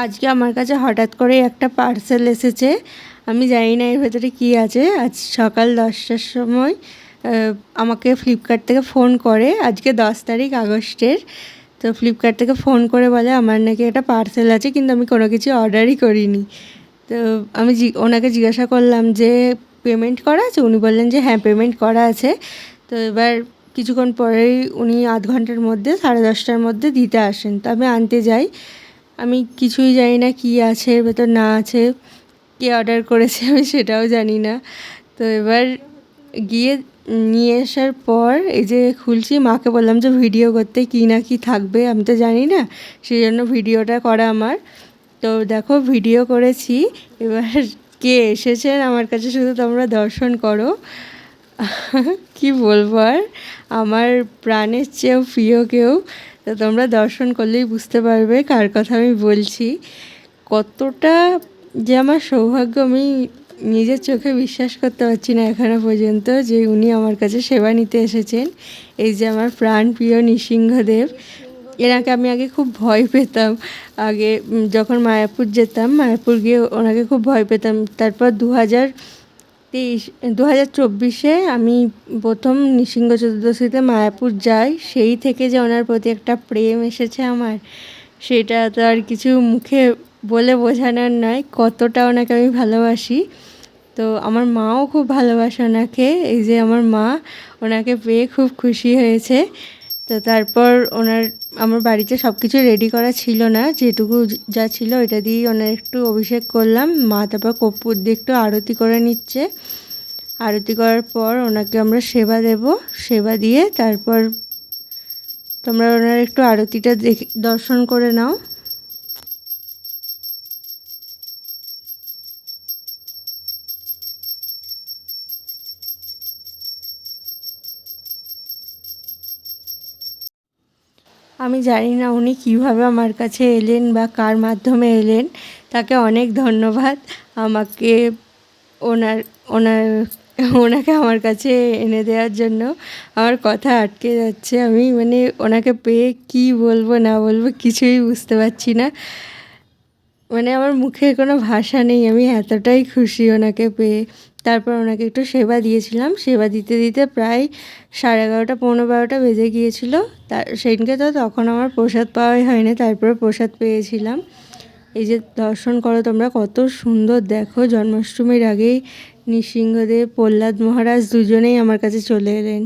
আজকে আমার কাছে হঠাৎ করে একটা পার্সেল এসেছে। আমি জানি না এর ভেতরে কী আছে। আজ সকাল 10টার সময় আমাকে ফ্লিপকার্ট থেকে ফোন করে, আজকে 10 তারিখ আগস্টের। তো ফ্লিপকার্ট থেকে ফোন করে বলে আমার নাকি একটা পার্সেল আছে, কিন্তু আমি কোনো কিছু অর্ডারই করিনি। তো আমি ওনাকে জিজ্ঞাসা করলাম যে পেমেন্ট করা আছে? উনি বললেন যে হ্যাঁ, পেমেন্ট করা আছে। তো এবার কিছুক্ষণ পরেই উনি আধ ঘন্টার মধ্যে 10:30টার মধ্যে দিতে আসেন। তো আমি আনতে যাই। আমি কিছুই জানি না কী আছে এর ভেতর না আছে, কে অর্ডার করেছে আমি সেটাও জানি না। তো এবার গিয়ে নিয়ে আসার পর এই যে খুলছি, মাকে বললাম যে ভিডিও করতে, কী না কী থাকবে আমি তো জানি না, সেই জন্য ভিডিওটা করা আমার। তো দেখো ভিডিও করেছি। এবার কে এসেছেন আমার কাছে শুধু তোমরা দর্শন করো। কি বলবো আর, আমার প্রাণের চেয়েও প্রিয় কেউ। তো তোমরা দর্শন করলেই বুঝতে পারবে কার কথা আমি বলছি। কতটা যে আমার সৌভাগ্য, আমি নিজের চোখে বিশ্বাস করতে পারছি না এখনো পর্যন্ত যে উনি আমার কাছে সেবা নিতে এসেছেন। এই যে আমার প্রাণ প্রিয় নৃসিংহদেব। এনাকে আমি আগে খুব ভয় পেতাম। আগে যখন মায়াপুর যেতাম, মায়াপুর গিয়ে ওনাকে খুব ভয় পেতাম। তারপর 2024-এ আমি প্রথম নৃসিংহ চতুর্দশীতে মায়াপুর যাই। সেই থেকে যে ওনার প্রতি একটা প্রেম এসেছে আমার, সেটা তো আর কিছু মুখে বলে বোঝানোর নয়, কতটা ওনাকে আমি ভালোবাসি। তো আমার মাও খুব ভালোবাসে ওনাকে। এই যে আমার মা ওনাকে পেয়ে খুব খুশি হয়েছে। তো তারপর আমার বাড়িতে সব কিছু রেডি করা ছিল না, যেটুকু যা ছিল ওইটা দিয়েই ওনার একটু অভিষেক করলাম। মা তারপর কর্পূর দিয়ে একটু আরতি করে নিচ্ছে। আরতি করার পর ওনাকে আমরা সেবা দেব। সেবা দিয়ে তারপর তোমরা ওনার একটু আরতিটা দর্শন করে নাও। আমি জানি না উনি কীভাবে আমার কাছে এলেন বা কার মাধ্যমে এলেন, তাকে অনেক ধন্যবাদ। আমাকে ওনার ওনার ওনাকে আমার কাছে এনে দেওয়ার জন্য। আমার কথা আটকে যাচ্ছে, আমি ওনাকে পেয়ে কী বলবো না বলবো কিছুই বুঝতে পারছি না। আমার মুখে কোনো ভাষা নেই, আমি এতটাই খুশি ওনাকে পেয়ে। তারপর ওনাকে একটু সেবা দিয়েছিলাম। সেবা দিতে দিতে প্রায় 11:30 12:15 বেজে গিয়েছিল। সেদিনকে তখন আমার প্রসাদ পাওয়াই হয়নি, তারপরে প্রসাদ পেয়েছিলাম। এই যে দর্শন করো তোমরা, কত সুন্দর দেখো। জন্মাষ্টমীর আগেই নৃসিংহদেব, প্রহ্লাদ মহারাজ দুজনেই আমার কাছে চলে এলেন।